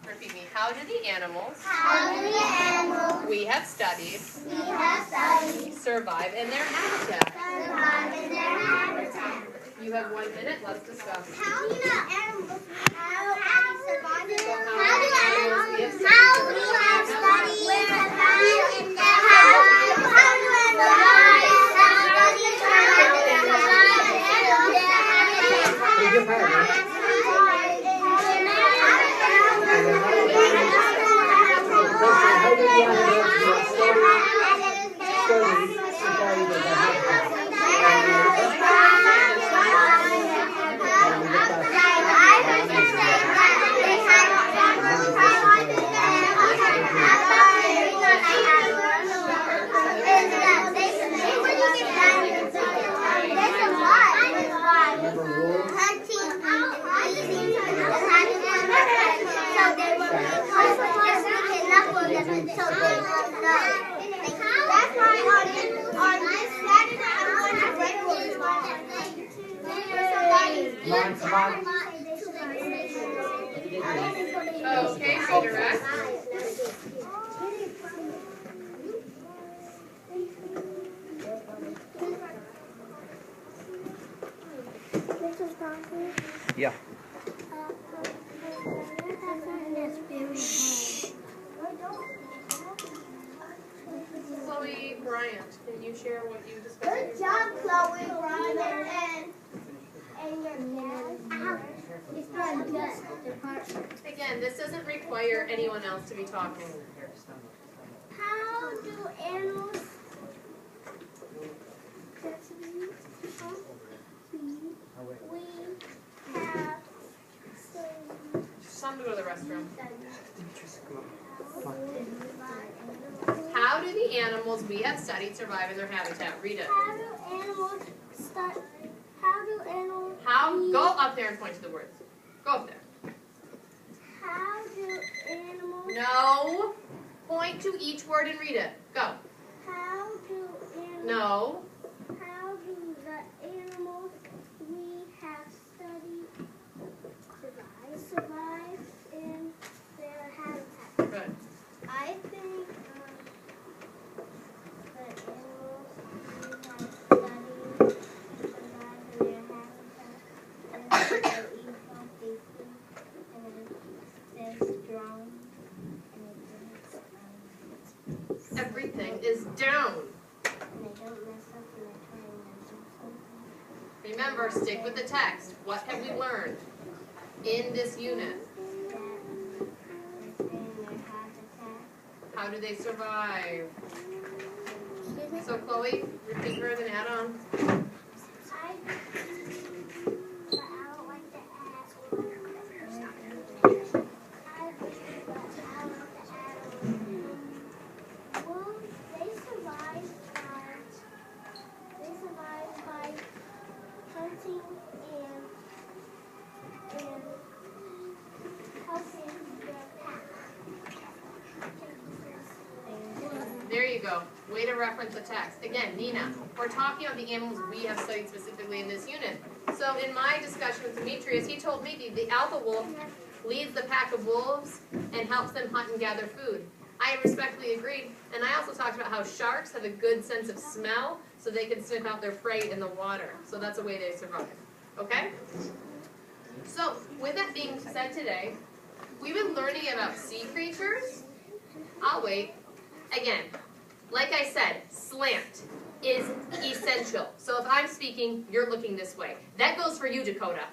Repeat me. How do the animals How do the animals we have studied we have studied survive in their habitat? survive in their habitat? You have 1 minute. Let's discuss. How do the animals survive in So their how do the animals we have studied How we survive have in their studied habitat? survive in their habitat? How do animals study survive in their How do the animals that study survive in their habitat? Okay, redirect. Yeah. Chloe Bryant, can you share what you discussed? Good job, Chloe, Ryan, and your dad. It's doing good. Again, this doesn't require anyone else to be talking. How do animals we have Just tell them to go to the restroom. How do the animals we have studied survive in their habitat? Read it. How do animals start? How do animals? How? Go up there and point to the words. Go up there. How do animals? No. Point to each word and read it. Go. How do animals? No. How do the animals we have studied survive in their habitat? Good. I think the animals we have studied survive in their habitat is they eat healthy food and they're strong and Everything is down. they don't mess up and they're trying to do something Remember, stick with the text. What have we learned in this unit? that is in their habitat. How do they survive? So, Chloe, repeat her as an add-on. But I don't like to add. Well, they survive by hunting and helping their pack. There you go. Way to reference the text. Again, Nina, we're talking about the animals we have studied specifically in this unit. So in my discussion with Demetrius, he told me the alpha wolf leads the pack of wolves and helps them hunt and gather food. I respectfully agreed, and I also talked about how sharks have a good sense of smell, so they can sniff out their prey in the water. So that's a way they survive. Okay? So, with that being said today, we've been learning about sea creatures. I'll wait. Again, like I said, slant is essential. So if I'm speaking, you're looking this way. That goes for you, Dakota.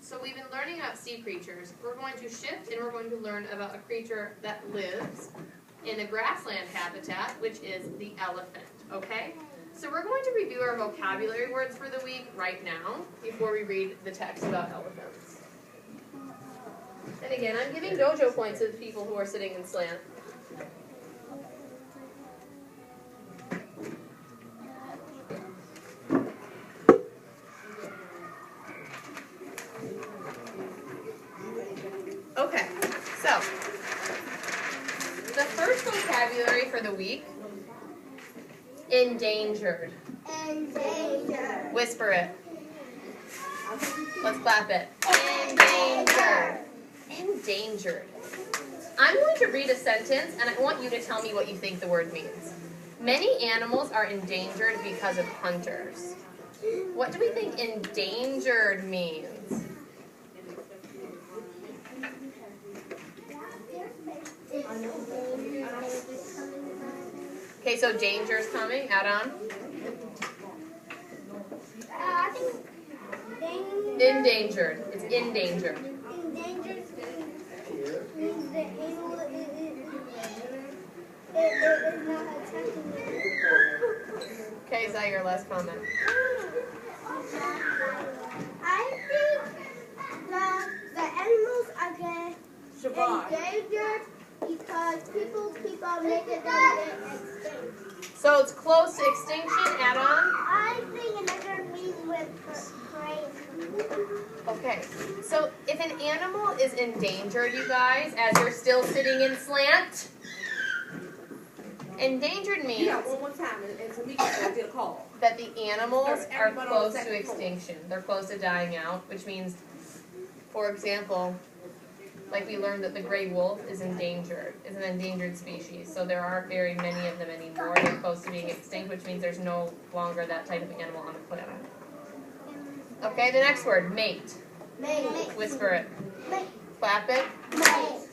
So we've been learning about sea creatures. We're going to shift and we're going to learn about a creature that lives in a grassland habitat, which is the elephant, okay? So we're going to review our vocabulary words for the week right now before we read the text about elephants. And again, I'm giving dojo points to the people who are sitting in slant. Okay, so the first vocabulary for the week is Endangered. Endangered. Whisper it. Let's clap it. Endangered. Endangered. I'm going to read a sentence, and I want you to tell me what you think the word means. Many animals are endangered because of hunters. What do we think endangered means? Okay, so danger's coming. Add on. I think Endangered. It's endangered. endangered means the animal is not attacking you. Okay, is that your last comment? I think the animals are getting endangered because people keep on making them get extinct. So it's close to extinction. Add on. I think another means with praise. Okay, so if an animal is endangered, you guys, as you're still sitting in slant, endangered means One more time, and Tamika did a call. that the animals are Everybody on close the to second floor. extinction. They're close to dying out, which means, for example, like we learned that the gray wolf is an endangered species. So there aren't very many of them anymore. They're close to being extinct, which means there's no longer that type of animal on the planet. Okay, the next word, mate. Mate. Whisper it. Mate. Clap it. Mate.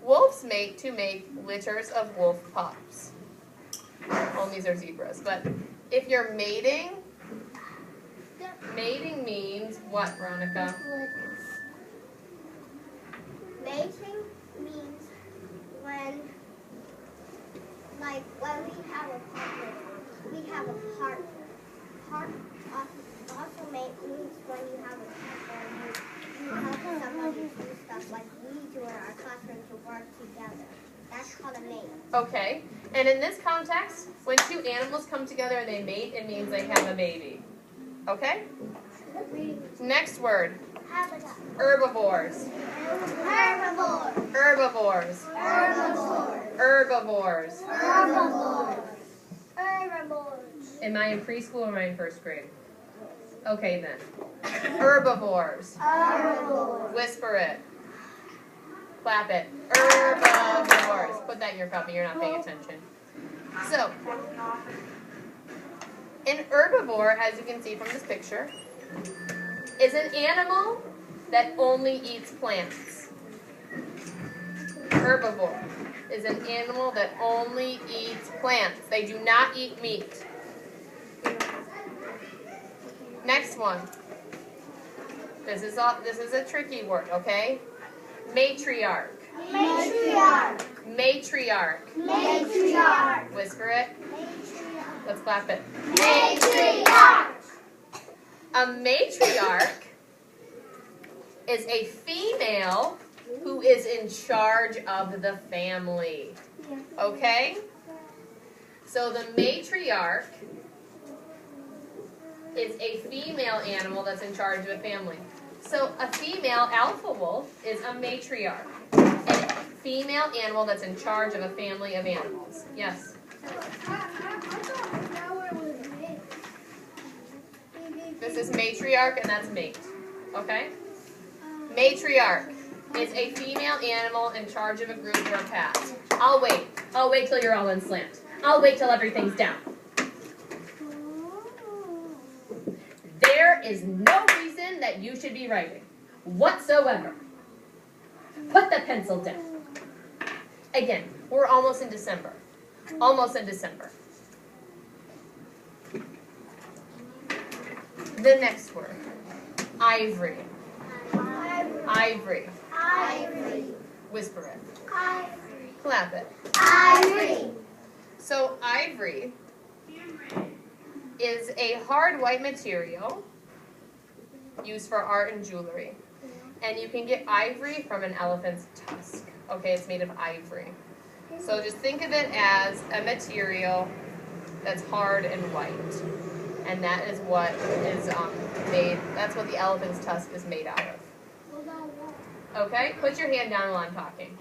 Wolves mate to make litters of wolf pups. Only these are zebras. But if you're mating means what, Veronica? Mating means when we have a partner. We have a partner. Also mate means when you have a partner. You help somebody do stuff like we do in our classroom to work together. That's called a mate. Okay. And in this context, when two animals come together and they mate, it means they have a baby. Okay? Next word, Habitat. herbivores. Herbivore. Herbivores. Herbivore. Herbivores. Herbivore. Herbivores. Am I in preschool or am I in first grade? Okay then. Herbivores. Herbivore. Whisper it. Clap it. Herbivores. Put that in your copy. You're not paying attention. So, an herbivore, as you can see from this picture, is an animal that only eats plants. Herbivore is an animal that only eats plants. They do not eat meat. Next one. This is a tricky word, okay? Matriarch. Matriarch. Matriarch. Matriarch. Whisper it. Let's clap it. Matriarch. A matriarch is a female who is in charge of the family. Okay? So the matriarch is a female animal that's in charge of a family. So a female alpha wolf is a matriarch. A female animal that's in charge of a family of animals. Yes? This is matriarch and that's mate. Okay? Matriarch is a female animal in charge of a group or a pack. I'll wait. I'll wait till you're all in slant. I'll wait till everything's down. There is no reason that you should be writing whatsoever. Put the pencil down. Again, we're almost in December. Almost in December. The next word. Ivory. Ivory. Ivory. Whisper it. Ivory. Clap it. Ivory. So ivory is a hard white material used for art and jewelry. And you can get ivory from an elephant's tusk. Okay, it's made of ivory. So just think of it as a material that's hard and white. And that is what is made, that's what the elephant's tusk is made out of. Okay, put your hand down while I'm talking.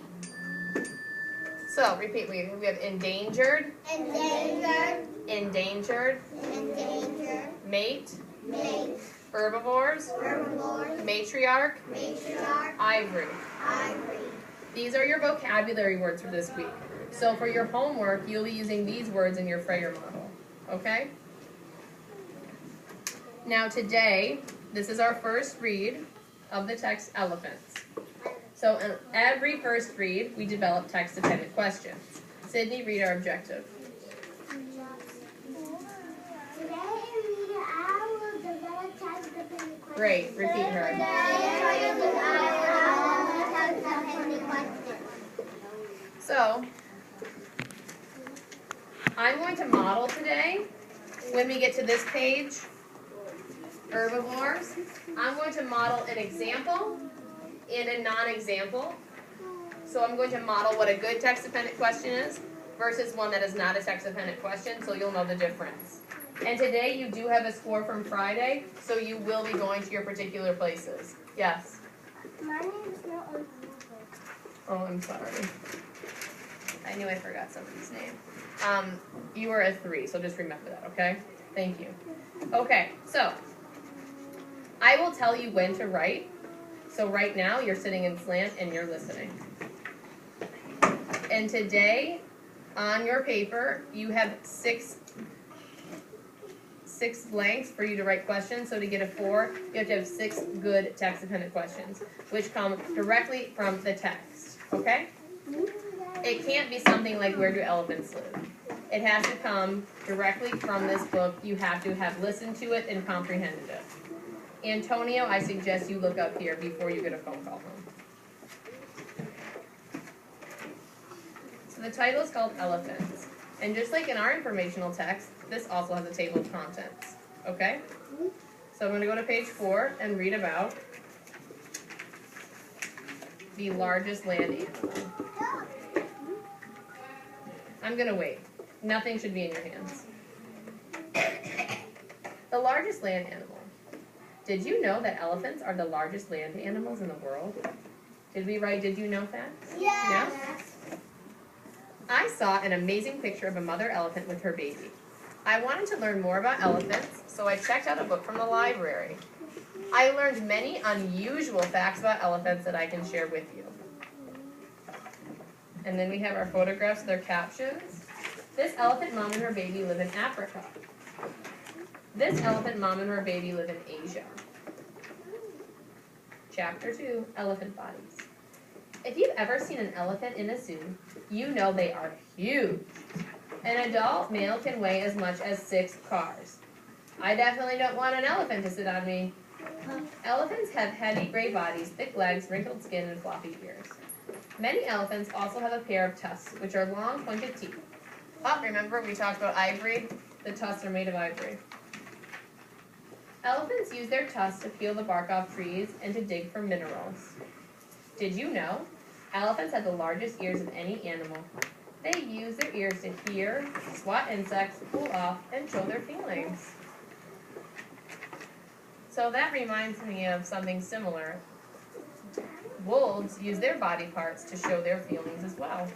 So, repeat, we have endangered, Endangered. endangered, endangered, mate, mate, herbivores, herbivores, matriarch, matriarch, ivory. ivory. These are your vocabulary words for this week. So for your homework, you'll be using these words in your Freyer model, okay? Now today, this is our first read of the text Elephants. So in every first read, we develop text-dependent questions. Sydney, read our objective. Today, reader, I will develop text-dependent questions. Great, repeat her. Today, reader, I will develop text-dependent questions. So, I'm going to model today, when we get to this page, herbivores, I'm going to model an example and a non-example. So I'm going to model what a good text-dependent question is versus one that is not a text-dependent question, so you'll know the difference. And today you do have a score from Friday, so you will be going to your particular places. Yes? My name is not on Oh, I'm sorry. I knew I forgot somebody's name. You were a 3, so just remember that, okay? Thank you. Okay, so I will tell you when to write. So right now you're sitting in slant and you're listening. And today on your paper you have six blanks for you to write questions. So to get a 4, you have to have 6 good text-dependent questions, which come directly from the text, okay? It can't be something like, where do elephants live? It has to come directly from this book. You have to have listened to it and comprehended it. Antonio, I suggest you look up here before you get a phone call home. So the title is called Elephants. And just like in our informational text, this also has a table of contents, okay? So I'm going to go to page 4 and read about the largest land animal. I'm going to wait. Nothing should be in your hands. The largest land animal. Did you know that elephants are the largest land animals in the world? Did we write, did you know that? Yes. No? I saw an amazing picture of a mother elephant with her baby. I wanted to learn more about elephants, so I checked out a book from the library. I learned many unusual facts about elephants that I can share with you. And then we have our photographs, their captions. This elephant mom and her baby live in Africa. This elephant mom and her baby live in Asia. Chapter 2, Elephant Bodies. If you've ever seen an elephant in a zoo, you know they are huge. An adult male can weigh as much as 6 cars. I definitely don't want an elephant to sit on me. Elephants have heavy gray bodies, thick legs, wrinkled skin, and floppy ears. Many elephants also have a pair of tusks, which are long, pointed teeth. Oh, remember we talked about ivory? The tusks are made of ivory. Elephants use their tusks to peel the bark off trees and to dig for minerals. Did you know? Elephants have the largest ears of any animal. They use their ears to hear, swat insects, cool off, and show their feelings. So that reminds me of something similar. Wolves use their body parts to show their feelings as well.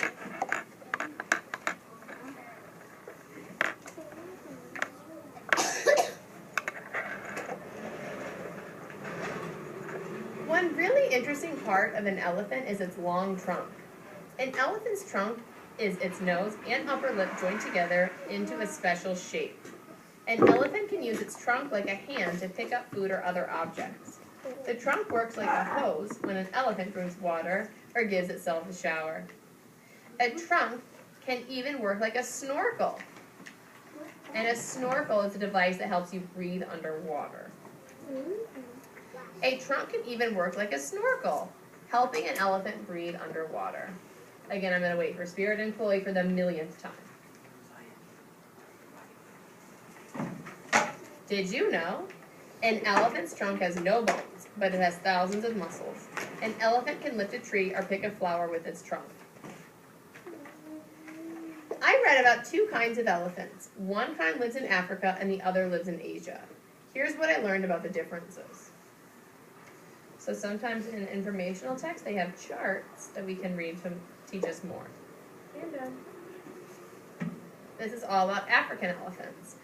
One really interesting part of an elephant is its long trunk. An elephant's trunk is its nose and upper lip joined together into a special shape. An elephant can use its trunk like a hand to pick up food or other objects. The trunk works like a hose when an elephant drinks water or gives itself a shower. A trunk can even work like a snorkel. And a snorkel is a device that helps you breathe underwater. A trunk can even work like a snorkel, helping an elephant breathe underwater. Again, I'm going to wait for Spirit and Chloe for the millionth time. Did you know? An elephant's trunk has no bones, but it has thousands of muscles. An elephant can lift a tree or pick a flower with its trunk. I read about 2 kinds of elephants. One kind lives in Africa and the other lives in Asia. Here's what I learned about the differences. So sometimes in informational text they have charts that we can read to teach us more. And This is all about African elephants.